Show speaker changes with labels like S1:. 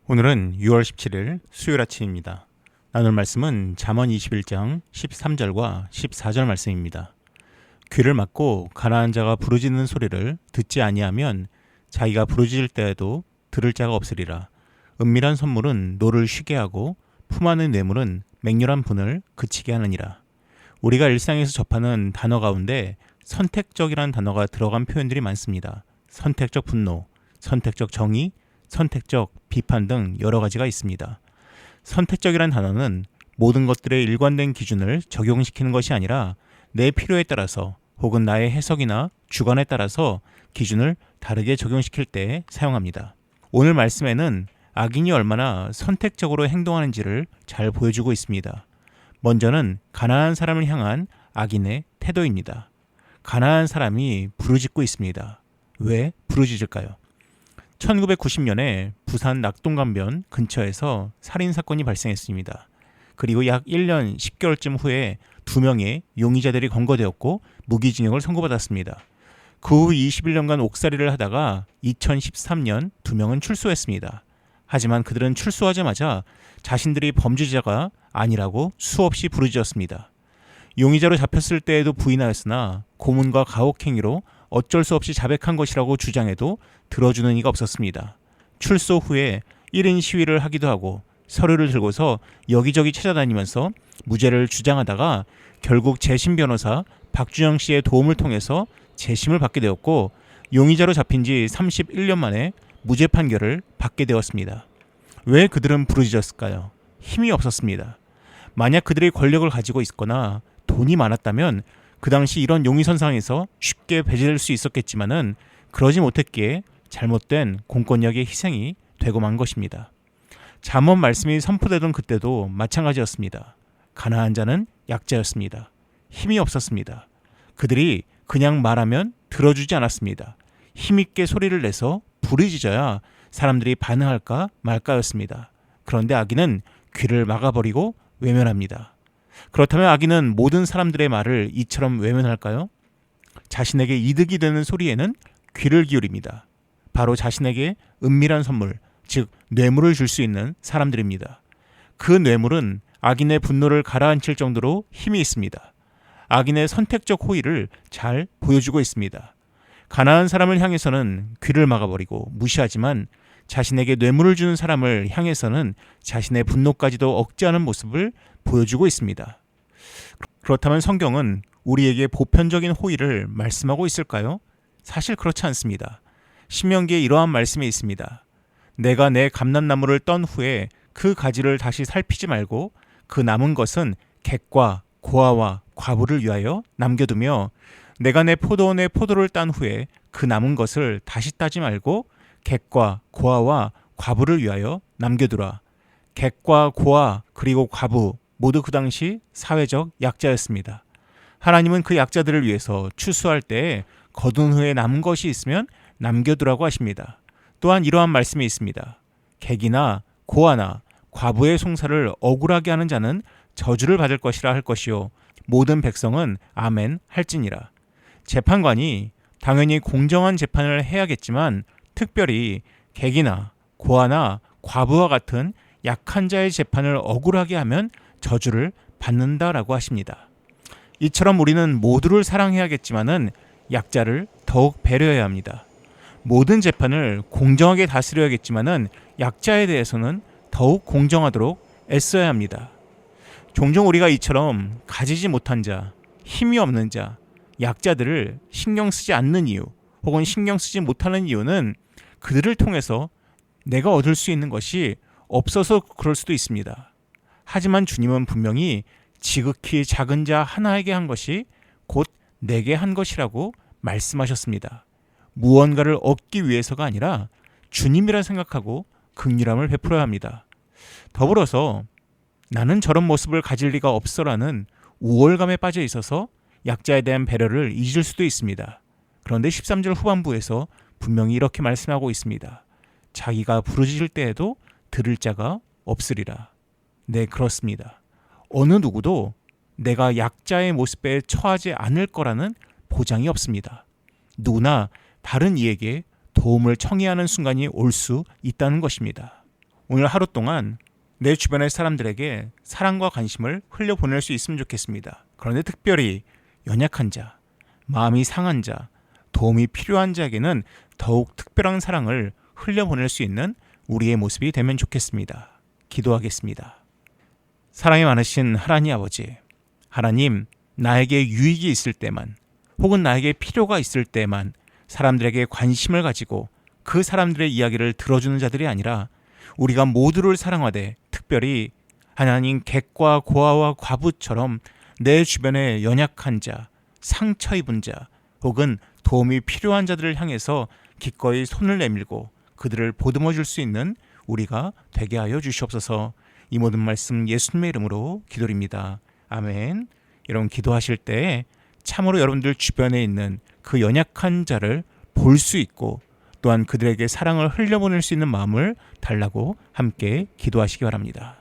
S1: 오늘은 6월 17일 수요일 아침입니다. 나눌 말씀은 잠언 21장 13절과 14절 말씀입니다. 귀를 막고 가난한 자가 부르짖는 소리를 듣지 아니하면 자기가 부르짖을 때에도 들을 자가 없으리라. 은밀한 선물은 노를 쉬게 하고 품 안의 뇌물은 맹렬한 분을 그치게 하느니라. 우리가 일상에서 접하는 단어 가운데 선택적이라는 단어가 들어간 표현들이 많습니다. 선택적 분노, 선택적 정의, 선택적 비판 등 여러 가지가 있습니다. 선택적이란 단어는 모든 것들의 일관된 기준을 적용시키는 것이 아니라 내 필요에 따라서 혹은 나의 해석이나 주관에 따라서 기준을 다르게 적용시킬 때 사용합니다. 오늘 말씀에는 악인이 얼마나 선택적으로 행동하는지를 잘 보여주고 있습니다. 먼저는 가난한 사람을 향한 악인의 태도입니다. 가난한 사람이 부르짖고 있습니다. 왜 부르짖을까요? 1990년에 부산 낙동강변 근처에서 살인사건이 발생했습니다. 그리고 약 1년 10개월쯤 후에 2명의 용의자들이 검거되었고 무기징역을 선고받았습니다. 그 후 21년간 옥살이를 하다가 2013년 2명은 출소했습니다. 하지만 그들은 출소하자마자 자신들이 범죄자가 아니라고 수없이 부르짖었습니다. 용의자로 잡혔을 때에도 부인하였으나 고문과 가혹행위로 어쩔 수 없이 자백한 것이라고 주장해도 들어주는 이가 없었습니다. 출소 후에 1인 시위를 하기도 하고 서류를 들고서 여기저기 찾아다니면서 무죄를 주장하다가 결국 재심 변호사 박준영 씨의 도움을 통해서 재심을 받게 되었고 용의자로 잡힌 지 31년 만에 무죄 판결을 받게 되었습니다. 왜 그들은 부르짖었을까요? 힘이 없었습니다. 만약 그들이 권력을 가지고 있거나 돈이 많았다면 그 당시 이런 용의선상에서 쉽게 배제될 수 있었겠지만은 그러지 못했기에 잘못된 공권력의 희생이 되고 만 것입니다. 잠언 말씀이 선포되던 그때도 마찬가지였습니다. 가난한 자는 약자였습니다. 힘이 없었습니다. 그들이 그냥 말하면 들어주지 않았습니다. 힘있게 소리를 내서 부르짖어야 사람들이 반응할까 말까였습니다. 그런데 악인은 귀를 막아버리고 외면합니다. 그렇다면 악인은 모든 사람들의 말을 이처럼 외면할까요? 자신에게 이득이 되는 소리에는 귀를 기울입니다. 바로 자신에게 은밀한 선물, 즉 뇌물을 줄 수 있는 사람들입니다. 그 뇌물은 악인의 분노를 가라앉힐 정도로 힘이 있습니다. 악인의 선택적 호의를 잘 보여주고 있습니다. 가난한 사람을 향해서는 귀를 막아버리고 무시하지만 자신에게 뇌물을 주는 사람을 향해서는 자신의 분노까지도 억제하는 모습을 보여주고 있습니다. 그렇다면 성경은 우리에게 보편적인 호의를 말씀하고 있을까요? 사실 그렇지 않습니다. 신명기에 이러한 말씀이 있습니다. 내가 내 감람나무를 떤 후에 그 가지를 다시 살피지 말고 그 남은 것은 객과 고아와 과부를 위하여 남겨두며 내가 내 포도원에 포도를 딴 후에 그 남은 것을 다시 따지 말고 객과 고아와 과부를 위하여 남겨두라. 객과 고아 그리고 과부 모두 그 당시 사회적 약자였습니다. 하나님은 그 약자들을 위해서 추수할 때에 거둔 후에 남은 것이 있으면 남겨두라고 하십니다. 또한 이러한 말씀이 있습니다. 객이나 고아나 과부의 송사를 억울하게 하는 자는 저주를 받을 것이라 할 것이요 모든 백성은 아멘 할지니라. 재판관이 당연히 공정한 재판을 해야겠지만 특별히 객이나 고아나 과부와 같은 약한 자의 재판을 억울하게 하면 저주를 받는다라고 하십니다. 이처럼 우리는 모두를 사랑해야겠지만은 약자를 더욱 배려해야 합니다. 모든 재판을 공정하게 다스려야겠지만은 약자에 대해서는 더욱 공정하도록 애써야 합니다. 종종 우리가 이처럼 가지지 못한 자, 힘이 없는 자, 약자들을 신경 쓰지 않는 이유 혹은 신경 쓰지 못하는 이유는 그들을 통해서 내가 얻을 수 있는 것이 없어서 그럴 수도 있습니다. 하지만 주님은 분명히 지극히 작은 자 하나에게 한 것이 곧 내게 한 것이라고 말씀하셨습니다. 무언가를 얻기 위해서가 아니라 주님이라 생각하고 긍휼함을 베풀어야 합니다. 더불어서 나는 저런 모습을 가질 리가 없어라는 우월감에 빠져 있어서 약자에 대한 배려를 잊을 수도 있습니다. 그런데 13절 후반부에서 분명히 이렇게 말씀하고 있습니다. 자기가 부르짖을 때에도 들을 자가 없으리라. 네, 그렇습니다. 어느 누구도 내가 약자의 모습에 처하지 않을 거라는 보장이 없습니다. 누구나 다른 이에게 도움을 청해야 하는 순간이 올 수 있다는 것입니다. 오늘 하루 동안 내 주변의 사람들에게 사랑과 관심을 흘려보낼 수 있으면 좋겠습니다. 그런데 특별히 연약한 자, 마음이 상한 자, 도움이 필요한 자에게는 더욱 특별한 사랑을 흘려보낼 수 있는 우리의 모습이 되면 좋겠습니다. 기도하겠습니다. 사랑이 많으신 하나님 아버지, 하나님, 나에게 유익이 있을 때만 혹은 나에게 필요가 있을 때만 사람들에게 관심을 가지고 그 사람들의 이야기를 들어주는 자들이 아니라 우리가 모두를 사랑하되 특별히 하나님 객과 고아와 과부처럼 내 주변의 연약한 자, 상처 입은 자 혹은 도움이 필요한 자들을 향해서 기꺼이 손을 내밀고 그들을 보듬어 줄 수 있는 우리가 되게 하여 주시옵소서. 이 모든 말씀 예수님의 이름으로 기도드립니다. 아멘. 여러분 기도하실 때 참으로 여러분들 주변에 있는 그 연약한 자를 볼 수 있고 또한 그들에게 사랑을 흘려보낼 수 있는 마음을 달라고 함께 기도하시기 바랍니다.